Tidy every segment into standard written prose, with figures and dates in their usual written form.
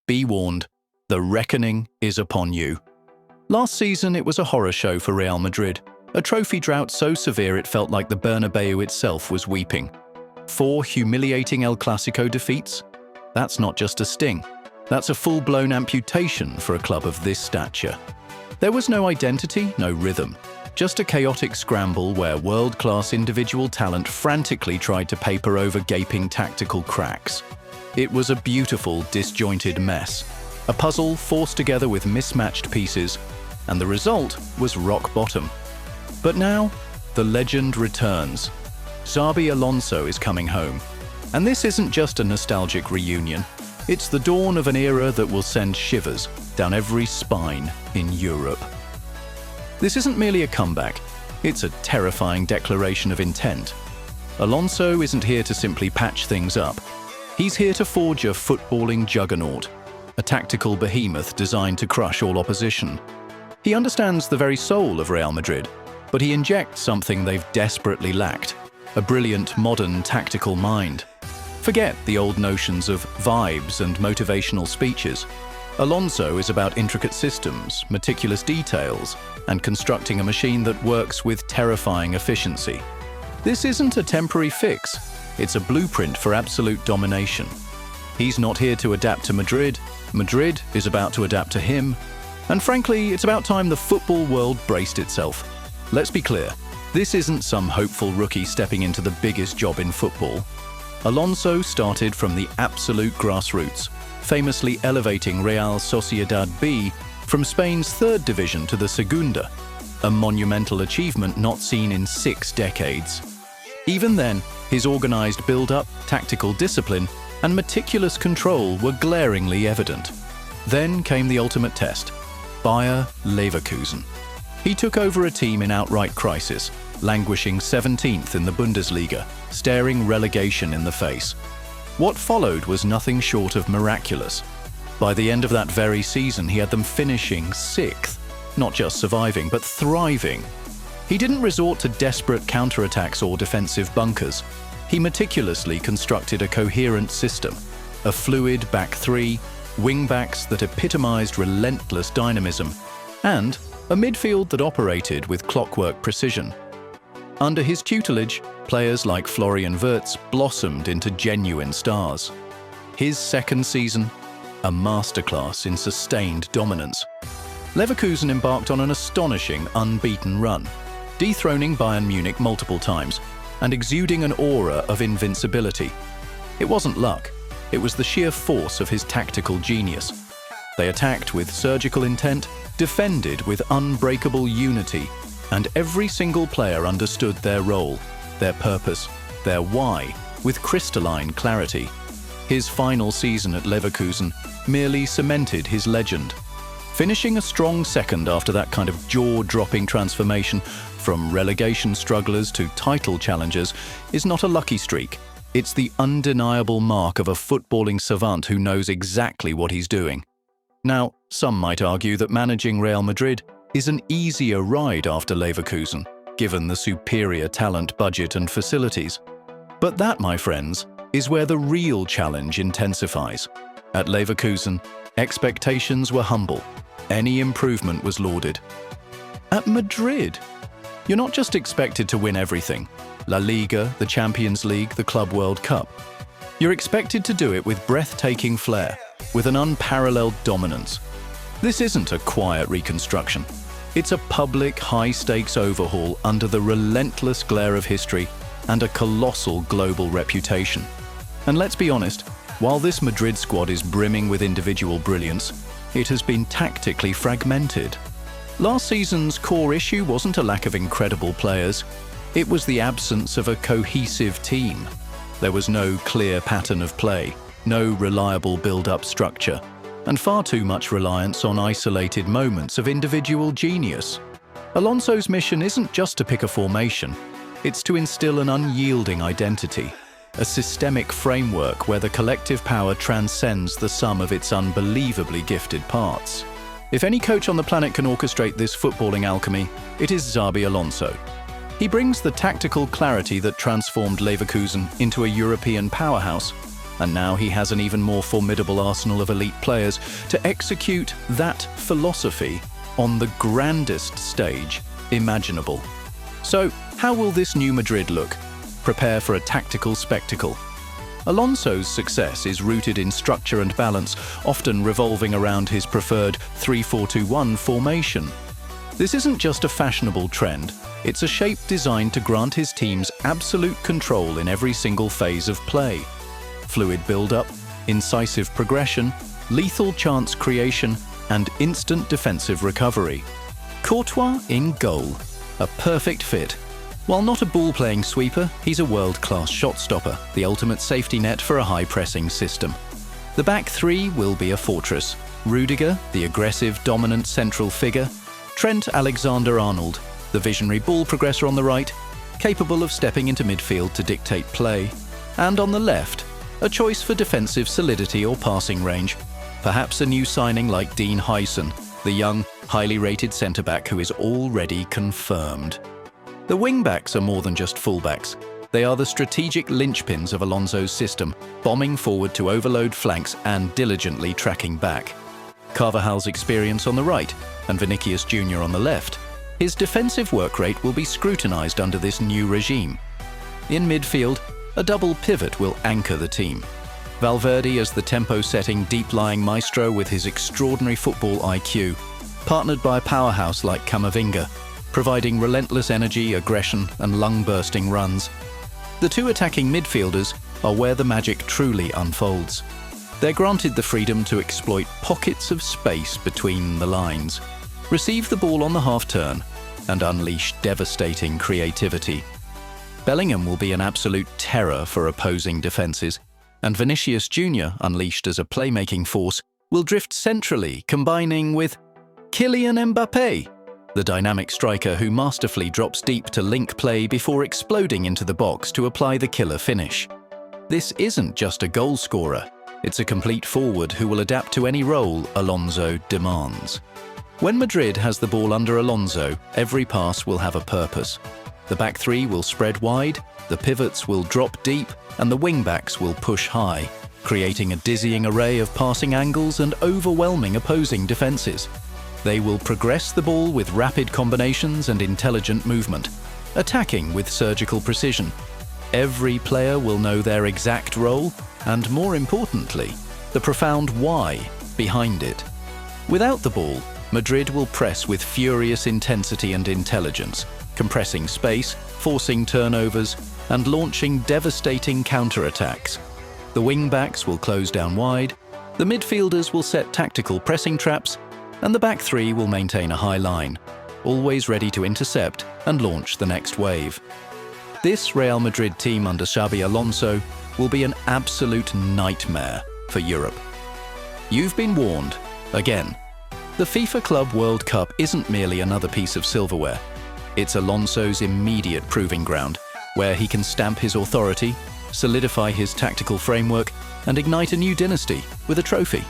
Be warned, the reckoning is upon you. Last season, it was a horror show for Real Madrid, a trophy drought so severe it felt like the Bernabeu itself was weeping. 4 humiliating El Clasico defeats? That's not just a sting. That's a full-blown amputation for a club of this stature. There was no identity, no rhythm, just a chaotic scramble where world-class individual talent frantically tried to paper over gaping tactical cracks. It was a beautiful, disjointed mess, a puzzle forced together with mismatched pieces, and the result was rock bottom. But now, the legend returns. Xabi Alonso is coming home. And this isn't just a nostalgic reunion. It's the dawn of an era that will send shivers down every spine in Europe. This isn't merely a comeback, it's a terrifying declaration of intent. Alonso isn't here to simply patch things up. He's here to forge a footballing juggernaut, a tactical behemoth designed to crush all opposition. He understands the very soul of Real Madrid, but he injects something they've desperately lacked, a brilliant, modern, tactical mind. Forget the old notions of vibes and motivational speeches. Alonso is about intricate systems, meticulous details, and constructing a machine that works with terrifying efficiency. This isn't a temporary fix. It's a blueprint for absolute domination. He's not here to adapt to Madrid. Madrid is about to adapt to him. And frankly, it's about time the football world braced itself. Let's be clear, this isn't some hopeful rookie stepping into the biggest job in football. Alonso started from the absolute grassroots, famously elevating Real Sociedad B from Spain's 3rd division to the Segunda, a monumental achievement not seen in 6 decades. Even then, his organized build-up, tactical discipline, and meticulous control were glaringly evident. Then came the ultimate test, Bayer Leverkusen. He took over a team in outright crisis, languishing 17th in the Bundesliga, staring relegation in the face. What followed was nothing short of miraculous. By the end of that very season, he had them finishing 6th, not just surviving, but thriving. He didn't resort to desperate counterattacks or defensive bunkers. He meticulously constructed a coherent system, a fluid back 3, wing-backs that epitomized relentless dynamism, and a midfield that operated with clockwork precision. Under his tutelage, players like Florian Wirtz blossomed into genuine stars. His second season, a masterclass in sustained dominance. Leverkusen embarked on an astonishing, unbeaten run, dethroning Bayern Munich multiple times and exuding an aura of invincibility. It wasn't luck, it was the sheer force of his tactical genius. They attacked with surgical intent, defended with unbreakable unity, and every single player understood their role, their purpose, their why, with crystalline clarity. His final season at Leverkusen merely cemented his legend. Finishing a strong second after that kind of jaw-dropping transformation from relegation strugglers to title challengers is not a lucky streak. It's the undeniable mark of a footballing savant who knows exactly what he's doing. Now, some might argue that managing Real Madrid is an easier ride after Leverkusen, given the superior talent, budget and facilities. But that, my friends, is where the real challenge intensifies. At Leverkusen, expectations were humble. Any improvement was lauded. At Madrid, you're not just expected to win everything, La Liga, the Champions League, the Club World Cup. You're expected to do it with breathtaking flair, with an unparalleled dominance. This isn't a quiet reconstruction. It's a public, high-stakes overhaul under the relentless glare of history and a colossal global reputation. And let's be honest, while this Madrid squad is brimming with individual brilliance, it has been tactically fragmented. Last season's core issue wasn't a lack of incredible players. It was the absence of a cohesive team. There was no clear pattern of play, no reliable build-up structure, and far too much reliance on isolated moments of individual genius. Alonso's mission isn't just to pick a formation, it's to instill an unyielding identity, a systemic framework where the collective power transcends the sum of its unbelievably gifted parts. If any coach on the planet can orchestrate this footballing alchemy, it is Xabi Alonso. He brings the tactical clarity that transformed Leverkusen into a European powerhouse, and now he has an even more formidable arsenal of elite players to execute that philosophy on the grandest stage imaginable. So, how will this new Madrid look? Prepare for a tactical spectacle. Alonso's success is rooted in structure and balance, often revolving around his preferred 3-4-2-1 formation. This isn't just a fashionable trend, it's a shape designed to grant his teams absolute control in every single phase of play. Fluid build-up, incisive progression, lethal chance creation, and instant defensive recovery. Courtois in goal, a perfect fit. While not a ball-playing sweeper, he's a world-class shot-stopper, the ultimate safety net for a high-pressing system. The back three will be a fortress. Rudiger, the aggressive, dominant central figure. Trent Alexander-Arnold, the visionary ball progressor on the right, capable of stepping into midfield to dictate play. And on the left, a choice for defensive solidity or passing range. Perhaps a new signing like Dean Huyson, the young, highly rated centre-back who is already confirmed. The wing-backs are more than just full-backs. They are the strategic linchpins of Alonso's system, bombing forward to overload flanks and diligently tracking back. Carvajal's experience on the right and Vinicius Jr. on the left. His defensive work rate will be scrutinised under this new regime. In midfield, a double pivot will anchor the team. Valverde as the tempo-setting, deep-lying maestro with his extraordinary football IQ, partnered by a powerhouse like Camavinga, providing relentless energy, aggression, and lung-bursting runs. The two attacking midfielders are where the magic truly unfolds. They're granted the freedom to exploit pockets of space between the lines, receive the ball on the half-turn, and unleash devastating creativity. Bellingham will be an absolute terror for opposing defences, and Vinicius Jr., unleashed as a playmaking force, will drift centrally, combining with Kylian Mbappe, the dynamic striker who masterfully drops deep to link play before exploding into the box to apply the killer finish. This isn't just a goal scorer, it's a complete forward who will adapt to any role Alonso demands. When Madrid has the ball under Alonso, every pass will have a purpose. The back three will spread wide, the pivots will drop deep, and the wing-backs will push high, creating a dizzying array of passing angles and overwhelming opposing defences. They will progress the ball with rapid combinations and intelligent movement, attacking with surgical precision. Every player will know their exact role, and more importantly, the profound why behind it. Without the ball, Madrid will press with furious intensity and intelligence, compressing space, forcing turnovers, and launching devastating counter-attacks. The wing-backs will close down wide, the midfielders will set tactical pressing traps, and the back three will maintain a high line, always ready to intercept and launch the next wave. This Real Madrid team under Xabi Alonso will be an absolute nightmare for Europe. You've been warned, again. The FIFA Club World Cup isn't merely another piece of silverware. It's Alonso's immediate proving ground, where he can stamp his authority, solidify his tactical framework, and ignite a new dynasty with a trophy.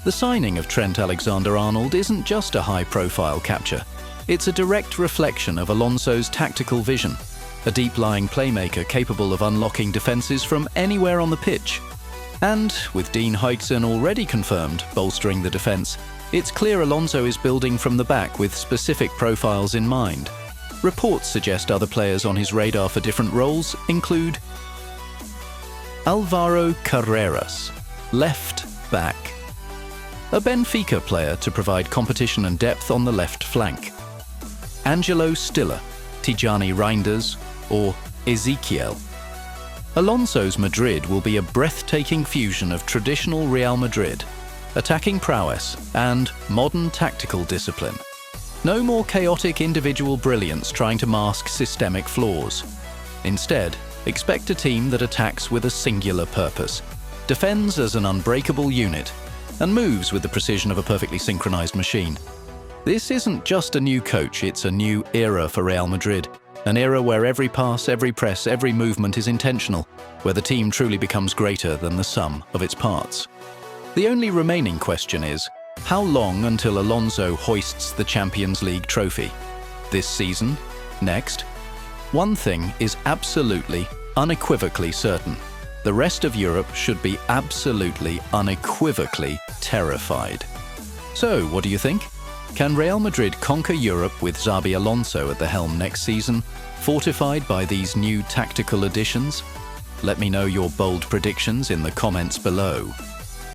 The signing of Trent Alexander-Arnold isn't just a high-profile capture. It's a direct reflection of Alonso's tactical vision, a deep-lying playmaker capable of unlocking defences from anywhere on the pitch. And, with Dean Huyson already confirmed bolstering the defence, it's clear Alonso is building from the back with specific profiles in mind. Reports suggest other players on his radar for different roles include Alvaro Carreras, left back. A Benfica player to provide competition and depth on the left flank. Angelo Stiller, Tijani Reinders, or Ezekiel. Alonso's Madrid will be a breathtaking fusion of traditional Real Madrid, attacking prowess, and modern tactical discipline. No more chaotic individual brilliance trying to mask systemic flaws. Instead, expect a team that attacks with a singular purpose, defends as an unbreakable unit, and moves with the precision of a perfectly synchronized machine. This isn't just a new coach, it's a new era for Real Madrid. An era where every pass, every press, every movement is intentional, where the team truly becomes greater than the sum of its parts. The only remaining question is, how long until Alonso hoists the Champions League trophy? This season? Next? One thing is absolutely, unequivocally certain. The rest of Europe should be absolutely, unequivocally terrified. So, what do you think? Can Real Madrid conquer Europe with Xabi Alonso at the helm next season, fortified by these new tactical additions? Let me know your bold predictions in the comments below.